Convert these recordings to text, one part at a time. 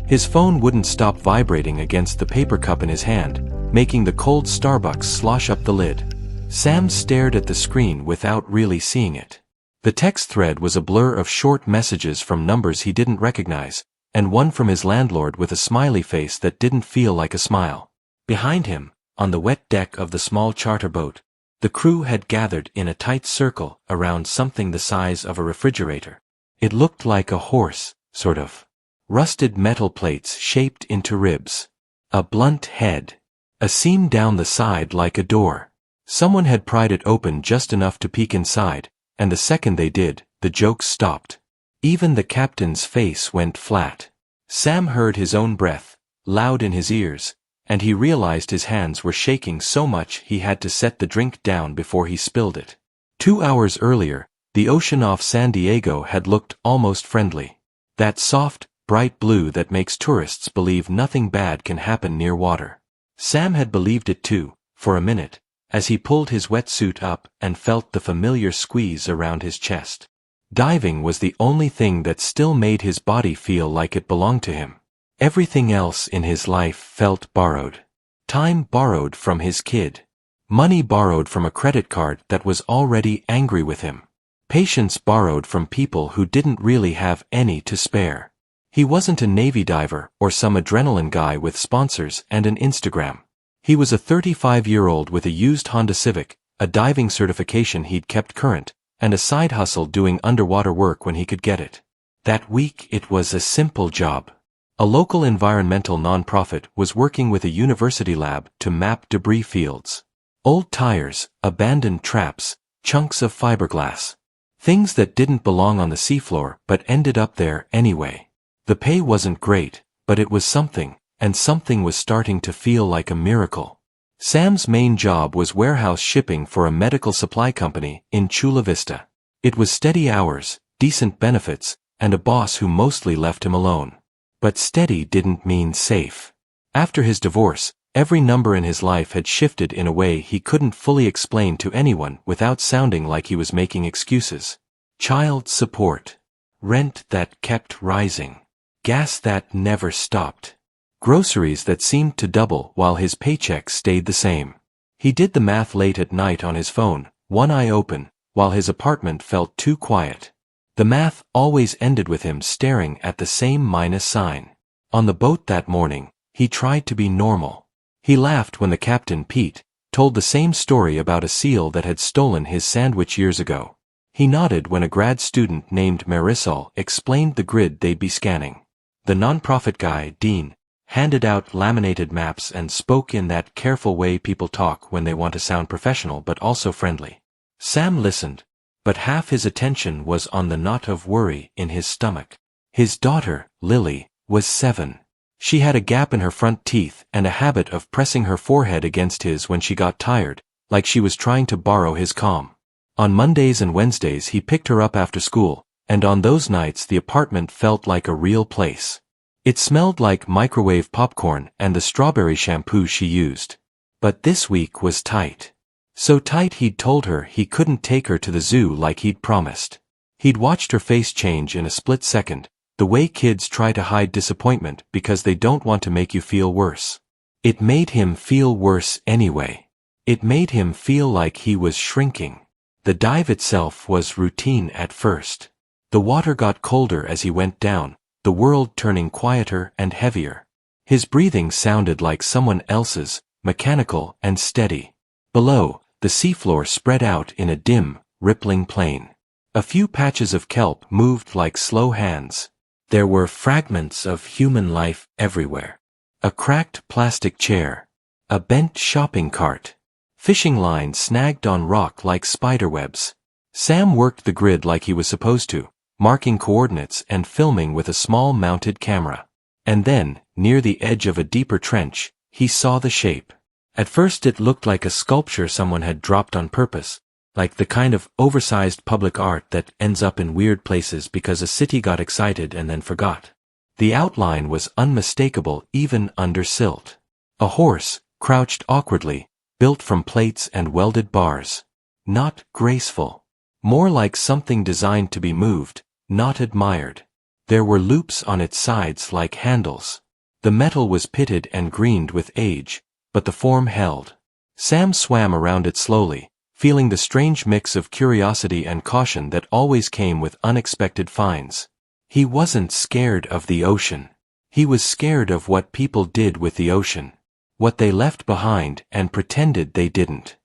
His phone wouldn't stop vibrating against the paper cup in his hand, making the cold Starbucks slosh up the lid. Sam stared at the screen without really seeing it. The text thread was a blur of short messages from numbers he didn't recognize, and one from his landlord with a smiley face that didn't feel like a smile. Behind him, on the wet deck of the small charter boat, the crew had gathered in a tight circle around something the size of a refrigerator. It looked like a horse, sort of. Rusted metal plates shaped into ribs. A blunt head. A seam down the side like a door. Someone had pried it open just enough to peek inside, and the second they did, the jokes stopped. Even the captain's face went flat. Sam heard his own breath, loud in his ears, and he realized his hands were shaking so much he had to set the drink down before he spilled it. 2 hours earlier, the ocean off San Diego had looked almost friendly. That soft, bright blue that makes tourists believe nothing bad can happen near water. Sam had believed it too, for a minute, as he pulled his wetsuit up and felt the familiar squeeze around his chest. Diving was the only thing that still made his body feel like it belonged to him. Everything else in his life felt borrowed. Time borrowed from his kid. Money borrowed from a credit card that was already angry with him. Patience borrowed from people who didn't really have any to spare. He wasn't a Navy diver or some adrenaline guy with sponsors and an Instagram. He was a 35-year-old with a used Honda Civic, a diving certification he'd kept current, and a side hustle doing underwater work when he could get it. That week it was a simple job. A local environmental nonprofit was working with a university lab to map debris fields. Old tires, abandoned traps, chunks of fiberglass. Things that didn't belong on the seafloor but ended up there anyway. The pay wasn't great, but it was something, and something was starting to feel like a miracle. Sam's main job was warehouse shipping for a medical supply company in Chula Vista. It was steady hours, decent benefits, and a boss who mostly left him alone. But steady didn't mean safe. After his divorce, every number in his life had shifted in a way he couldn't fully explain to anyone without sounding like he was making excuses. Child support. Rent that kept rising. Gas that never stopped. Groceries that seemed to double while his paycheck stayed the same. He did the math late at night on his phone, one eye open, while his apartment felt too quiet. The math always ended with him staring at the same minus sign. On the boat that morning, he tried to be normal. He laughed when the captain, Pete, told the same story about a seal that had stolen his sandwich years ago. He nodded when a grad student named Marisol explained the grid they'd be scanning. The nonprofit guy, Dean, handed out laminated maps and spoke in that careful way people talk when they want to sound professional but also friendly. Sam listened, but half his attention was on the knot of worry in his stomach. His daughter, Lily, was 7. She had a gap in her front teeth and a habit of pressing her forehead against his when she got tired, like she was trying to borrow his calm. On Mondays and Wednesdays he picked her up after school, and on those nights the apartment felt like a real place. It smelled like microwave popcorn and the strawberry shampoo she used. But this week was tight. So tight he'd told her he couldn't take her to the zoo like he'd promised. He'd watched her face change in a split second, the way kids try to hide disappointment because they don't want to make you feel worse. It made him feel worse anyway. It made him feel like he was shrinking. The dive itself was routine at first. The water got colder as he went down, the world turning quieter and heavier. His breathing sounded like someone else's, mechanical and steady. Below, the seafloor spread out in a dim, rippling plain. A few patches of kelp moved like slow hands. There were fragments of human life everywhere. A cracked plastic chair. A bent shopping cart. Fishing lines snagged on rock like spiderwebs. Sam worked the grid like he was supposed to, marking coordinates and filming with a small mounted camera. And then, near the edge of a deeper trench, he saw the shape. At first it looked like a sculpture someone had dropped on purpose, like the kind of oversized public art that ends up in weird places because a city got excited and then forgot. The outline was unmistakable even under silt. A horse, crouched awkwardly, built from plates and welded bars. Not graceful. More like something designed to be moved, not admired. There were loops on its sides like handles. The metal was pitted and greened with age, but the form held. Sam swam around it slowly, feeling the strange mix of curiosity and caution that always came with unexpected finds. He wasn't scared of the ocean. He was scared of what people did with the ocean. What they left behind and pretended they didn't.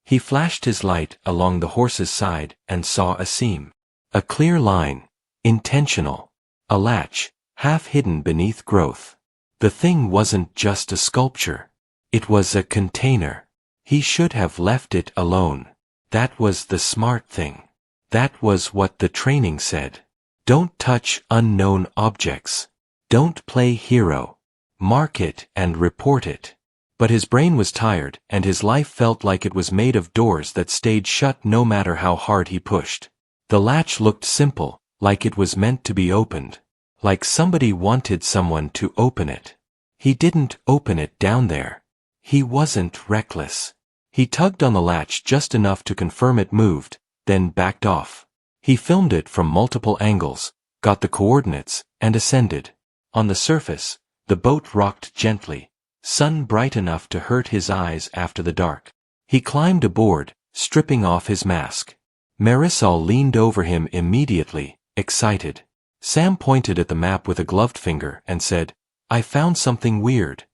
He flashed his light along the horse's side and saw a seam. A clear line. Intentional. A latch, half hidden beneath growth. The thing wasn't just a sculpture. It was a container. He should have left it alone. That was the smart thing. That was what the training said. Don't touch unknown objects. Don't play hero. Mark it and report it. But his brain was tired, and his life felt like it was made of doors that stayed shut no matter how hard he pushed. The latch looked simple, like it was meant to be opened. Like somebody wanted someone to open it. He didn't open it down there. He wasn't reckless. He tugged on the latch just enough to confirm it moved, then backed off. He filmed it from multiple angles, got the coordinates, and ascended. On the surface, the boat rocked gently, sun bright enough to hurt his eyes after the dark. He climbed aboard, stripping off his mask. Marisol leaned over him immediately, excited. Sam pointed at the map with a gloved finger and said, "I found something weird."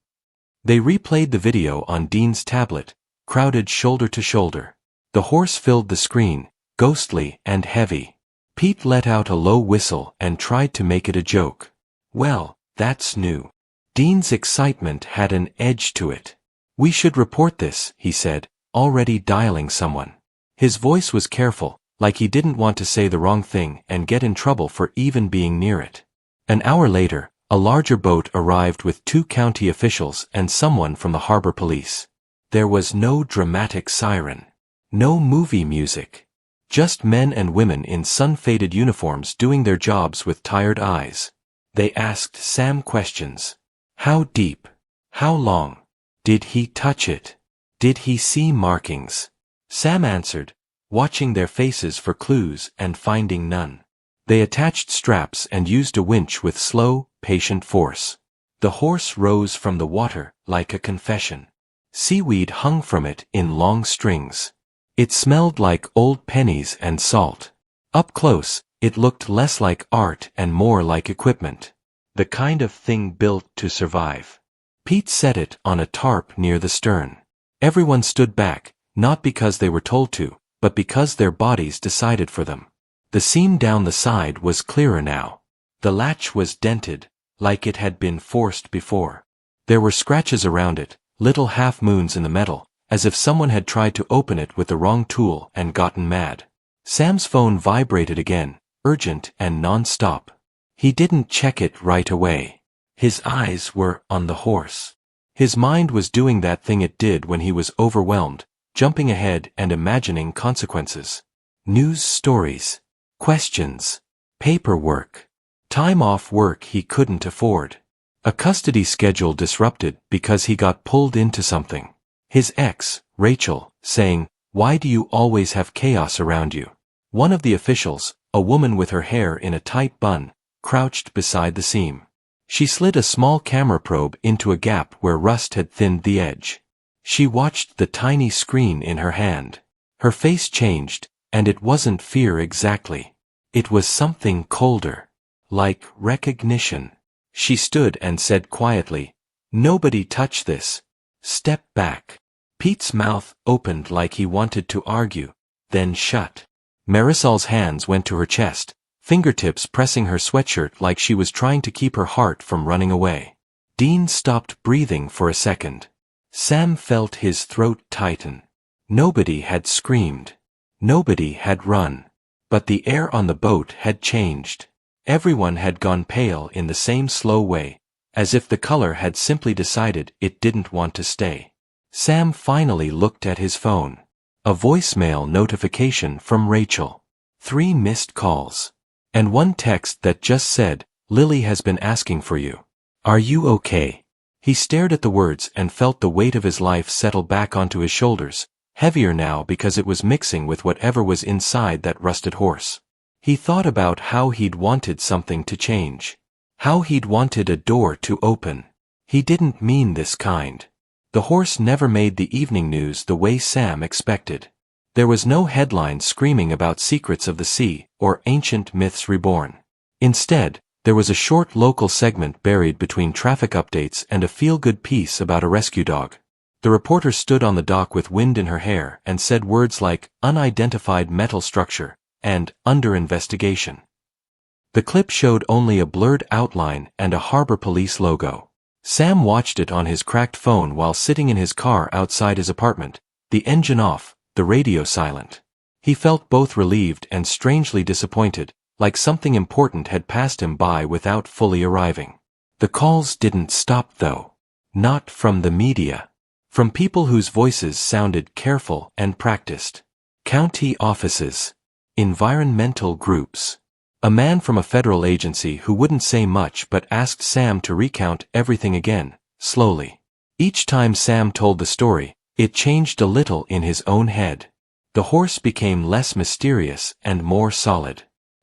They replayed the video on Dean's tablet, crowded shoulder to shoulder. The horse filled the screen, ghostly and heavy. Pete let out a low whistle and tried to make it a joke. "Well, that's new." Dean's excitement had an edge to it. "We should report this," he said, already dialing someone. His voice was careful, like he didn't want to say the wrong thing and get in trouble for even being near it. An hour later, a larger boat arrived with 2 county officials and someone from the harbor police. There was no dramatic siren. No movie music. Just men and women in sun-faded uniforms doing their jobs with tired eyes. They asked Sam questions. How deep? How long? Did he touch it? Did he see markings? Sam answered, watching their faces for clues and finding none. They attached straps and used a winch with slow, patient force. The horse rose from the water like a confession. Seaweed hung from it in long strings. It smelled like old pennies and salt. Up close, it looked less like art and more like equipment. The kind of thing built to survive. Pete set it on a tarp near the stern. Everyone stood back, not because they were told to, but because their bodies decided for them. The seam down the side was clearer now. The latch was dented, like it had been forced before. There were scratches around it, little half-moons in the metal, as if someone had tried to open it with the wrong tool and gotten mad. Sam's phone vibrated again, urgent and non-stop. He didn't check it right away. His eyes were on the horse. His mind was doing that thing it did when he was overwhelmed, jumping ahead and imagining consequences. News stories. Questions. Paperwork. Time off work he couldn't afford. A custody schedule disrupted because he got pulled into something. His ex, Rachel, saying, "Why do you always have chaos around you?" One of the officials, a woman with her hair in a tight bun, crouched beside the seam. She slid a small camera probe into a gap where rust had thinned the edge. She watched the tiny screen in her hand. Her face changed, and it wasn't fear exactly. It was something colder. Like recognition. She stood and said quietly, "Nobody touch this. Step back." Pete's mouth opened like he wanted to argue, then shut. Marisol's hands went to her chest, fingertips pressing her sweatshirt like she was trying to keep her heart from running away. Dean stopped breathing for a second. Sam felt his throat tighten. Nobody had screamed. Nobody had run. But the air on the boat had changed. Everyone had gone pale in the same slow way, as if the color had simply decided it didn't want to stay. Sam finally looked at his phone. A voicemail notification from Rachel. 3 missed calls. And 1 text that just said, "Lily has been asking for you. Are you okay?" He stared at the words and felt the weight of his life settle back onto his shoulders, heavier now because it was mixing with whatever was inside that rusted horse. He thought about how he'd wanted something to change. How he'd wanted a door to open. He didn't mean this kind. The horse never made the evening news the way Sam expected. There was no headline screaming about secrets of the sea or ancient myths reborn. Instead, there was a short local segment buried between traffic updates and a feel-good piece about a rescue dog. The reporter stood on the dock with wind in her hair and said words like unidentified metal structure and under investigation. The clip showed only a blurred outline and a harbor police logo. Sam watched it on his cracked phone while sitting in his car outside his apartment, the engine off, the radio silent. He felt both relieved and strangely disappointed, like something important had passed him by without fully arriving. The calls didn't stop though. Not from the media. From people whose voices sounded careful and practiced. County offices. Environmental groups. A man from a federal agency who wouldn't say much but asked Sam to recount everything again, slowly. Each time Sam told the story, it changed a little in his own head. The horse became less mysterious and more solid.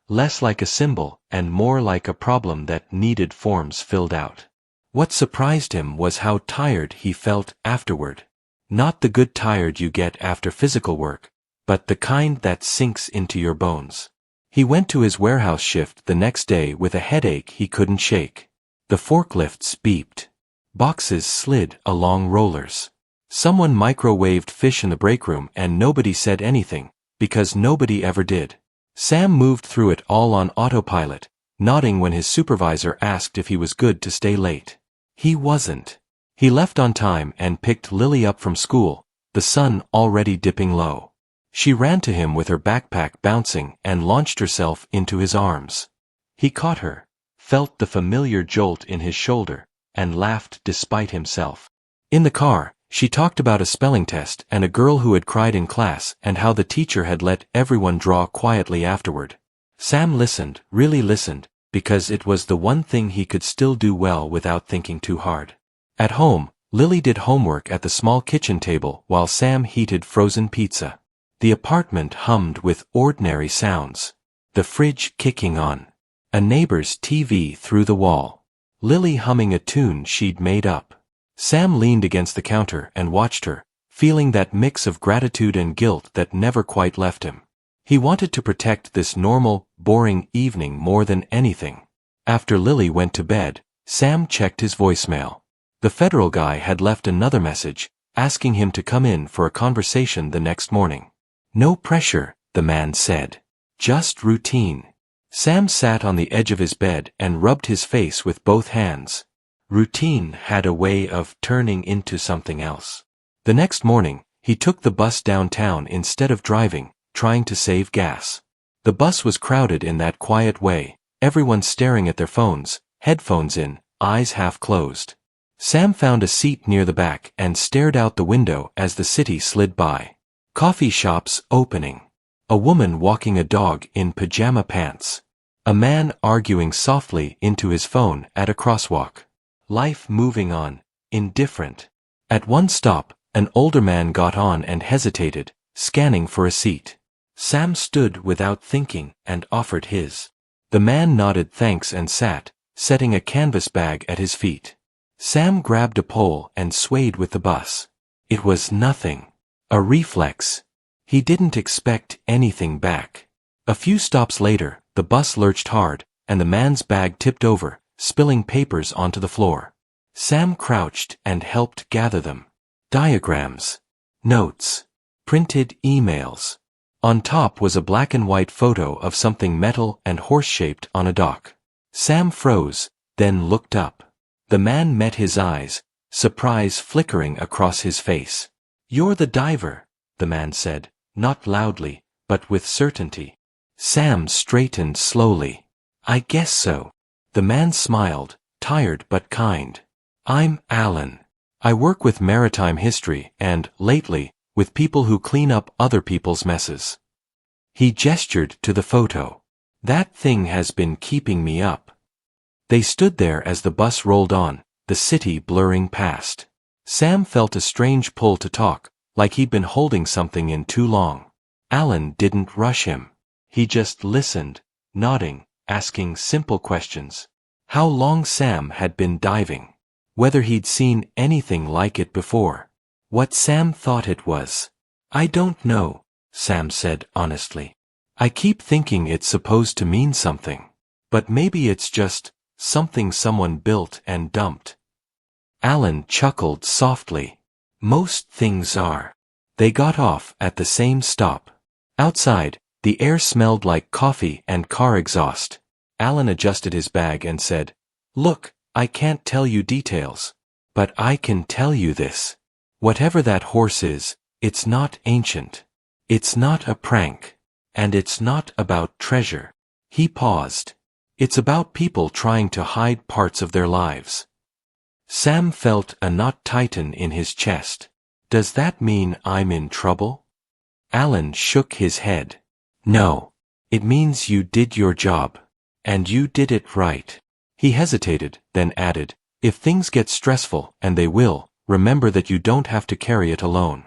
Less like a symbol and more like a problem that needed forms filled out. What surprised him was how tired he felt afterward. Not the good tired you get after physical work, but the kind that sinks into your bones. He went to his warehouse shift the next day with a headache he couldn't shake. The forklifts beeped. Boxes slid along rollers. Someone microwaved fish in the break room and nobody said anything, because nobody ever did. Sam moved through it all on autopilot, nodding when his supervisor asked if he was good to stay late. He wasn't. He left on time and picked Lily up from school, the sun already dipping low. She ran to him with her backpack bouncing and launched herself into his arms. He caught her, felt the familiar jolt in his shoulder, and laughed despite himself. In the car, she talked about a spelling test and a girl who had cried in class and how the teacher had let everyone draw quietly afterward. Sam listened, really listened, because it was the one thing he could still do well without thinking too hard. At home, Lily did homework at the small kitchen table while Sam heated frozen pizza. The apartment hummed with ordinary sounds. The fridge kicking on. A neighbor's TV through the wall. Lily humming a tune she'd made up. Sam leaned against the counter and watched her, feeling that mix of gratitude and guilt that never quite left him. He wanted to protect this normal, boring evening more than anything. After Lily went to bed, Sam checked his voicemail. The federal guy had left another message, asking him to come in for a conversation the next morning. No pressure, the man said. Just routine. Sam sat on the edge of his bed and rubbed his face with both hands. Routine had a way of turning into something else. The next morning, he took the bus downtown instead of driving, trying to save gas. The bus was crowded in that quiet way, everyone staring at their phones, headphones in, eyes half closed. Sam found a seat near the back and stared out the window as the city slid by. Coffee shops opening. A woman walking a dog in pajama pants. A man arguing softly into his phone at a crosswalk. Life moving on, indifferent. At one stop, an older man got on and hesitated, scanning for a seat. Sam stood without thinking and offered his. The man nodded thanks and sat, setting a canvas bag at his feet. Sam grabbed a pole and swayed with the bus. It was nothing. A reflex. He didn't expect anything back. A few stops later, the bus lurched hard, and the man's bag tipped over, spilling papers onto the floor. Sam crouched and helped gather them. Diagrams. Notes. Printed emails. On top was a black and white photo of something metal and horse-shaped on a dock. Sam froze, then looked up. The man met his eyes, surprise flickering across his face. "You're the diver," the man said, not loudly, but with certainty. Sam straightened slowly. "I guess so." The man smiled, tired but kind. "I'm Alan. I work with maritime history and, lately, with people who clean up other people's messes." He gestured to the photo. "That thing has been keeping me up." They stood there as the bus rolled on, the city blurring past. Sam felt a strange pull to talk, like he'd been holding something in too long. Alan didn't rush him. He just listened, nodding, asking simple questions. How long Sam had been diving. Whether he'd seen anything like it before. What Sam thought it was. I don't know, Sam said honestly. I keep thinking it's supposed to mean something. But maybe it's just something someone built and dumped. Alan chuckled softly. Most things are. They got off at the same stop. Outside, the air smelled like coffee and car exhaust. Alan adjusted his bag and said, "Look, I can't tell you details. But I can tell you this. Whatever that horse is, it's not ancient. It's not a prank. And it's not about treasure." He paused. It's about people trying to hide parts of their lives. Sam felt a knot tighten in his chest. Does that mean I'm in trouble? Alan shook his head. No. It means you did your job. And you did it right. He hesitated, then added, if things get stressful, and they will, remember that you don't have to carry it alone.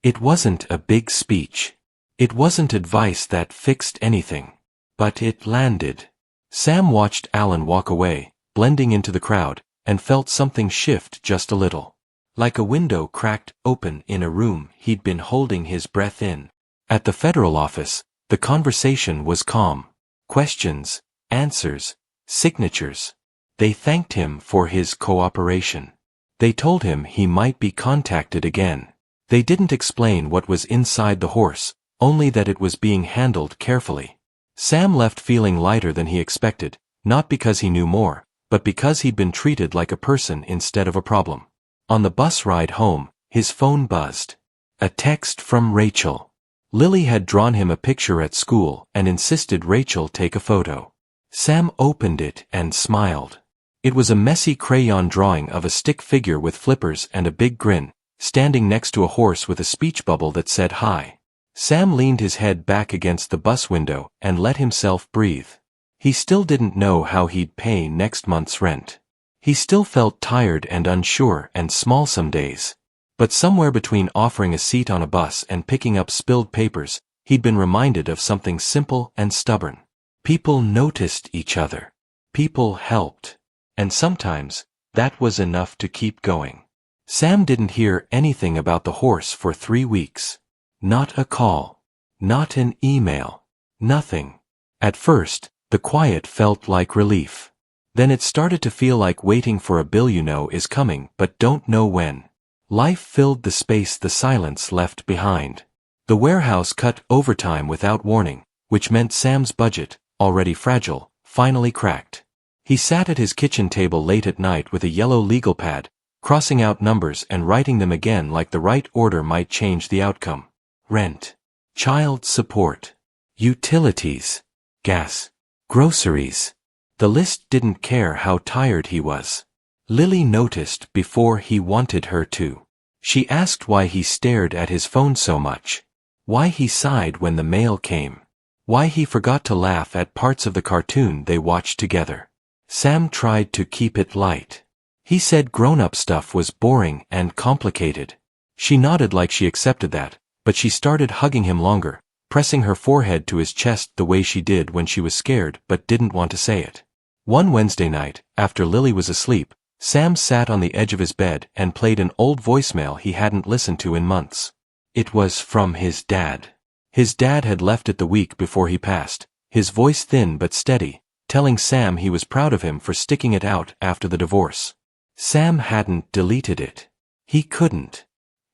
It wasn't a big speech. It wasn't advice that fixed anything. But it landed. Sam watched Alan walk away, blending into the crowd, and felt something shift just a little. Like a window cracked open in a room he'd been holding his breath in. At the federal office, the conversation was calm. Questions, answers, signatures. They thanked him for his cooperation. They told him he might be contacted again. They didn't explain what was inside the horse, only that it was being handled carefully. Sam left feeling lighter than he expected, not because he knew more, but because he'd been treated like a person instead of a problem. On the bus ride home, his phone buzzed. A text from Rachel. Lily had drawn him a picture at school and insisted Rachel take a photo. Sam opened it and smiled. It was a messy crayon drawing of a stick figure with flippers and a big grin, standing next to a horse with a speech bubble that said hi. Sam leaned his head back against the bus window and let himself breathe. He still didn't know how he'd pay next month's rent. He still felt tired and unsure and small some days. But somewhere between offering a seat on a bus and picking up spilled papers, he'd been reminded of something simple and stubborn. People noticed each other. People helped. And sometimes, that was enough to keep going. Sam didn't hear anything about the horse for 3 weeks. Not a call. Not an email. Nothing. At first, the quiet felt like relief. Then it started to feel like waiting for a bill you know is coming but don't know when. Life filled the space the silence left behind. The warehouse cut overtime without warning, which meant Sam's budget, already fragile, finally cracked. He sat at his kitchen table late at night with a yellow legal pad, crossing out numbers and writing them again like the right order might change the outcome. Rent. Child support. Utilities. Gas. Groceries. The list didn't care how tired he was. Lily noticed before he wanted her to. She asked why he stared at his phone so much. Why he sighed when the mail came. Why he forgot to laugh at parts of the cartoon they watched together. Sam tried to keep it light. He said grown-up stuff was boring and complicated. She nodded like she accepted that, but she started hugging him longer, pressing her forehead to his chest the way she did when she was scared but didn't want to say it. One Wednesday night, after Lily was asleep, Sam sat on the edge of his bed and played an old voicemail he hadn't listened to in months. It was from his dad. His dad had left it the week before he passed, his voice thin but steady, telling Sam he was proud of him for sticking it out after the divorce. Sam hadn't deleted it. He couldn't.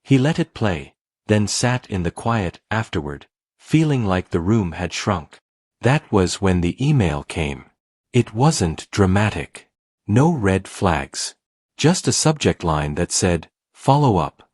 He let it play, then sat in the quiet afterward, feeling like the room had shrunk. That was when the email came. It wasn't dramatic. No red flags. Just a subject line that said, "Follow up."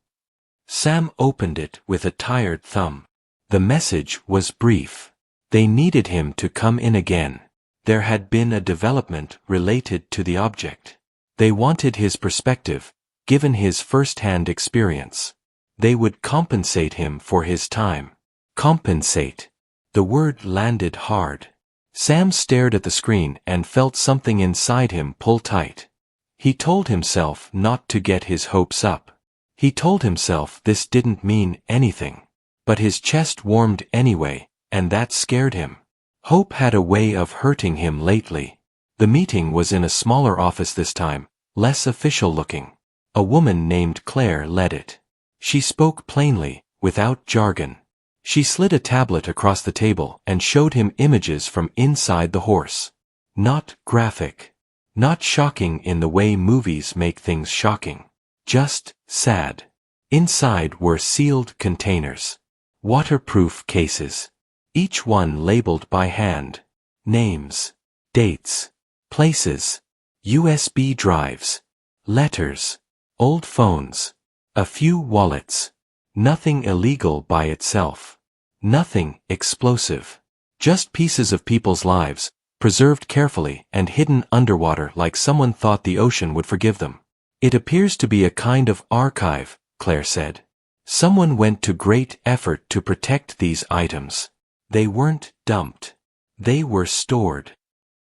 Sam opened it with a tired thumb. The message was brief. They needed him to come in again. There had been a development related to the object. They wanted his perspective, given his first-hand experience. They would compensate him for his time. Compensate. The word landed hard. Sam stared at the screen and felt something inside him pull tight. He told himself not to get his hopes up. He told himself this didn't mean anything. But his chest warmed anyway, and that scared him. Hope had a way of hurting him lately. The meeting was in a smaller office this time, less official looking. A woman named Claire led it. She spoke plainly, without jargon. She slid a tablet across the table and showed him images from inside the horse. Not graphic. Not shocking in the way movies make things shocking. Just sad. Inside were sealed containers. Waterproof cases. Each one labeled by hand. Names. Dates. Places. USB drives. Letters. Old phones. A few wallets. Nothing illegal by itself. Nothing explosive. Just pieces of people's lives, preserved carefully and hidden underwater like someone thought the ocean would forgive them. It appears to be a kind of archive, Claire said. Someone went to great effort to protect these items. They weren't dumped. They were stored.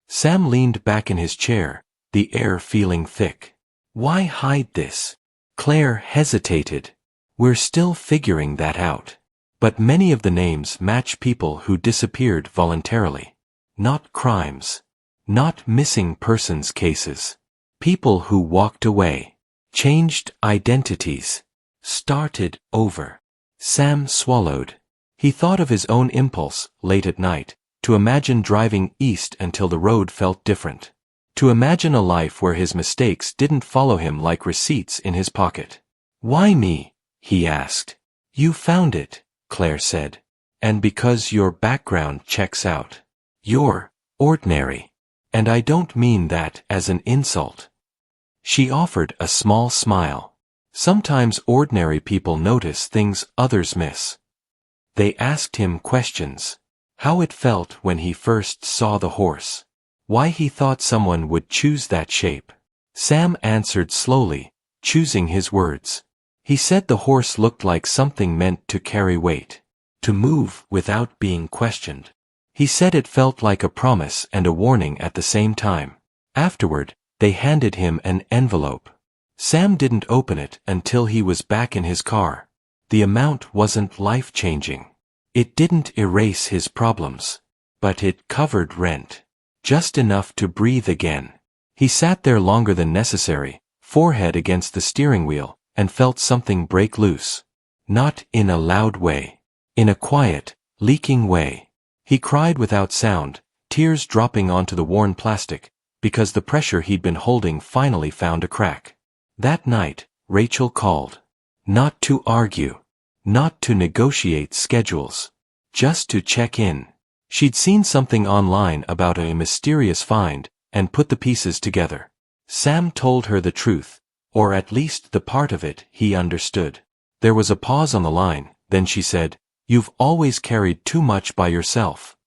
Sam leaned back in his chair, the air feeling thick. Why hide this? Claire hesitated. We're still figuring that out. But many of the names match people who disappeared voluntarily. Not crimes. Not missing persons cases. People who walked away. Changed identities. Started over. Sam swallowed. He thought of his own impulse, late at night, to imagine driving east until the road felt different. To imagine a life where his mistakes didn't follow him like receipts in his pocket. Why me? He asked. You found it, Claire said. And because your background checks out. You're ordinary. And I don't mean that as an insult. She offered a small smile. Sometimes ordinary people notice things others miss. They asked him questions. How it felt when he first saw the horse. Why he thought someone would choose that shape. Sam answered slowly, choosing his words. He said the horse looked like something meant to carry weight. To move without being questioned. He said it felt like a promise and a warning at the same time. Afterward, they handed him an envelope. Sam didn't open it until he was back in his car. The amount wasn't life-changing. It didn't erase his problems. But it covered rent. Just enough to breathe again. He sat there longer than necessary, forehead against the steering wheel, and felt something break loose. Not in a loud way. In a quiet, leaking way. He cried without sound, tears dropping onto the worn plastic, because the pressure he'd been holding finally found a crack. That night, Rachel called. Not to argue. Not to negotiate schedules. Just to check in. She'd seen something online about a mysterious find, and put the pieces together. Sam told her the truth, or at least the part of it he understood. There was a pause on the line, then she said, You've always carried too much by yourself.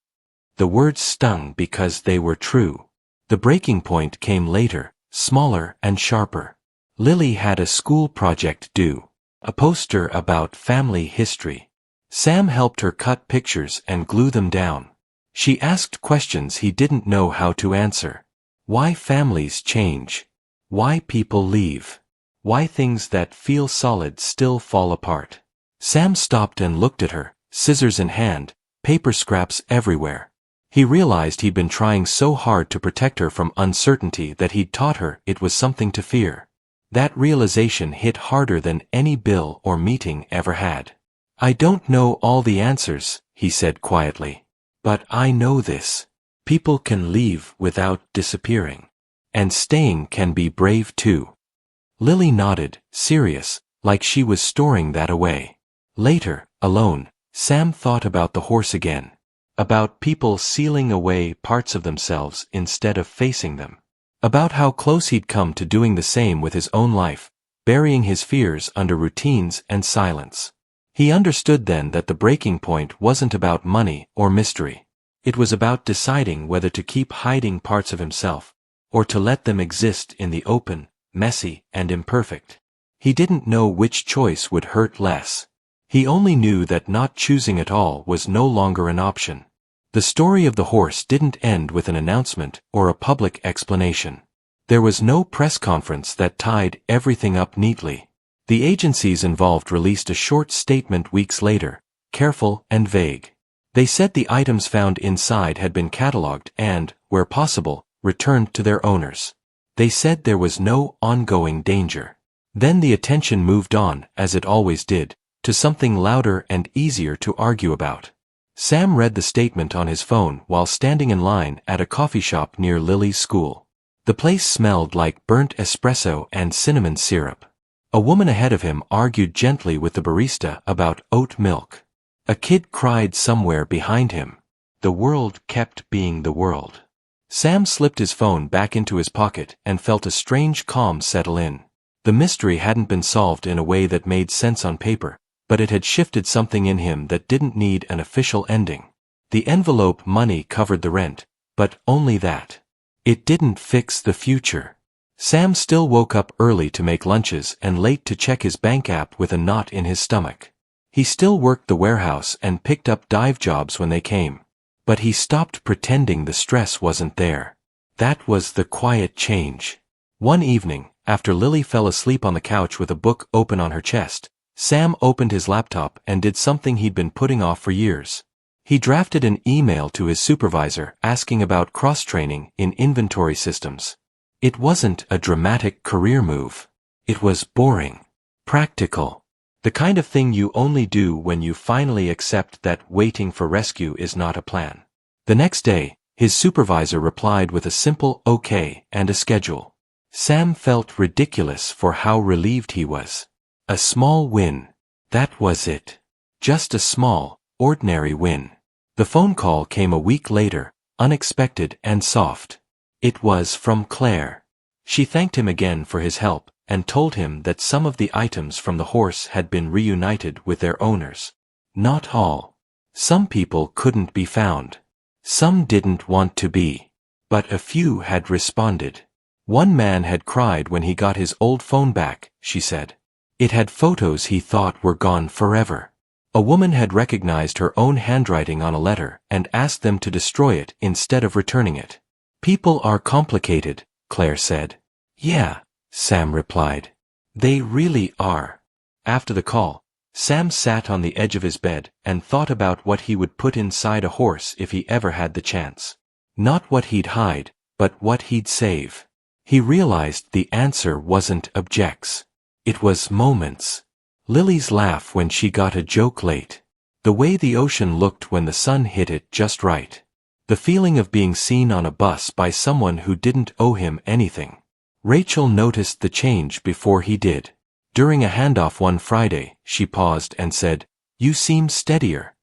The words stung because they were true. The breaking point came later, smaller and sharper. Lily had a school project due. A poster about family history. Sam helped her cut pictures and glue them down. She asked questions he didn't know how to answer. Why families change. Why people leave. Why things that feel solid still fall apart. Sam stopped and looked at her, scissors in hand, paper scraps everywhere. He realized he'd been trying so hard to protect her from uncertainty that he'd taught her it was something to fear. That realization hit harder than any bill or meeting ever had. I don't know all the answers, he said quietly. But I know this. People can leave without disappearing. And staying can be brave too. Lily nodded, serious, like she was storing that away. Later, alone, Sam thought about the horse again. About people sealing away parts of themselves instead of facing them. About how close he'd come to doing the same with his own life, burying his fears under routines and silence. He understood then that the breaking point wasn't about money or mystery. It was about deciding whether to keep hiding parts of himself, or to let them exist in the open, messy, and imperfect. He didn't know which choice would hurt less. He only knew that not choosing at all was no longer an option. The story of the horse didn't end with an announcement or a public explanation. There was no press conference that tied everything up neatly. The agencies involved released a short statement weeks later, careful and vague. They said the items found inside had been catalogued and, where possible, returned to their owners. They said there was no ongoing danger. Then the attention moved on, as it always did, to something louder and easier to argue about. Sam read the statement on his phone while standing in line at a coffee shop near Lily's school. The place smelled like burnt espresso and cinnamon syrup. A woman ahead of him argued gently with the barista about oat milk. A kid cried somewhere behind him. The world kept being the world. Sam slipped his phone back into his pocket and felt a strange calm settle in. The mystery hadn't been solved in a way that made sense on paper, but it had shifted something in him that didn't need an official ending. The envelope money covered the rent, but only that. It didn't fix the future. Sam still woke up early to make lunches and late to check his bank app with a knot in his stomach. He still worked the warehouse and picked up dive jobs when they came. But he stopped pretending the stress wasn't there. That was the quiet change. One evening, after Lily fell asleep on the couch with a book open on her chest, Sam opened his laptop and did something he'd been putting off for years. He drafted an email to his supervisor asking about cross-training in inventory systems. It wasn't a dramatic career move. It was boring. Practical. The kind of thing you only do when you finally accept that waiting for rescue is not a plan. The next day, his supervisor replied with a simple okay and a schedule. Sam felt ridiculous for how relieved he was. A small win. That was it. Just a small, ordinary win. The phone call came a week later, unexpected and soft. It was from Claire. She thanked him again for his help and told him that some of the items from the horse had been reunited with their owners. Not all. Some people couldn't be found. Some didn't want to be. But a few had responded. One man had cried when he got his old phone back, she said. It had photos he thought were gone forever. A woman had recognized her own handwriting on a letter and asked them to destroy it instead of returning it. People are complicated, Claire said. Yeah, Sam replied. They really are. After the call, Sam sat on the edge of his bed and thought about what he would put inside a horse if he ever had the chance. Not what he'd hide, but what he'd save. He realized the answer wasn't objects. It was moments. Lily's laugh when she got a joke late. The way the ocean looked when the sun hit it just right. The feeling of being seen on a bus by someone who didn't owe him anything. Rachel noticed the change before he did. During a handoff one Friday, she paused and said, "You seem steadier."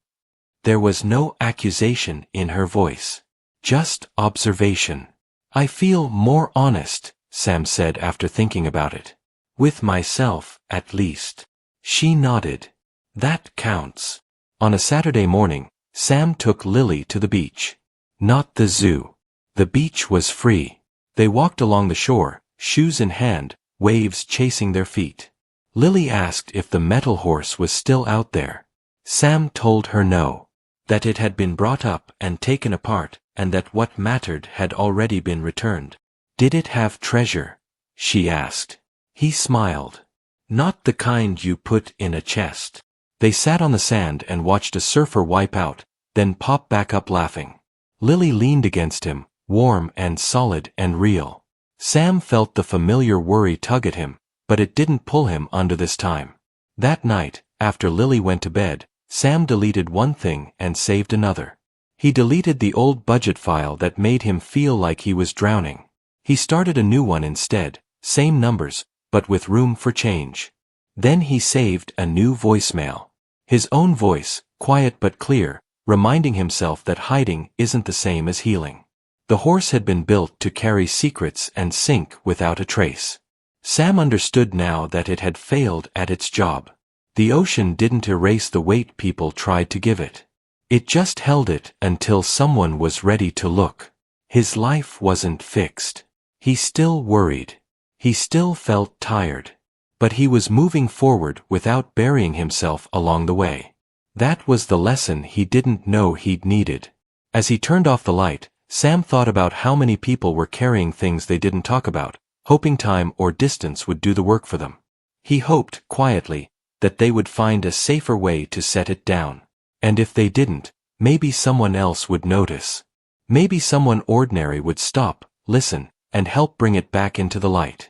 There was no accusation in her voice. Just observation. "I feel more honest," Sam said after thinking about it. "With myself, at least." She nodded. That counts. On a Saturday morning, Sam took Lily to the beach. Not the zoo. The beach was free. They walked along the shore, shoes in hand, waves chasing their feet. Lily asked if the metal horse was still out there. Sam told her no. That it had been brought up and taken apart, and that what mattered had already been returned. Did it have treasure? She asked. He smiled. Not the kind you put in a chest. They sat on the sand and watched a surfer wipe out, then pop back up laughing. Lily leaned against him, warm and solid and real. Sam felt the familiar worry tug at him, but it didn't pull him under this time. That night, after Lily went to bed, Sam deleted one thing and saved another. He deleted the old budget file that made him feel like he was drowning. He started a new one instead, same numbers, but with room for change. Then he saved a new voicemail. His own voice, quiet but clear, reminding himself that hiding isn't the same as healing. The horse had been built to carry secrets and sink without a trace. Sam understood now that it had failed at its job. The ocean didn't erase the weight people tried to give it. It just held it until someone was ready to look. His life wasn't fixed. He still worried. He still felt tired. But he was moving forward without burying himself along the way. That was the lesson he didn't know he'd needed. As he turned off the light, Sam thought about how many people were carrying things they didn't talk about, hoping time or distance would do the work for them. He hoped, quietly, that they would find a safer way to set it down. And if they didn't, Maybe someone else would notice. Maybe someone ordinary would stop, listen, and help bring it back into the light.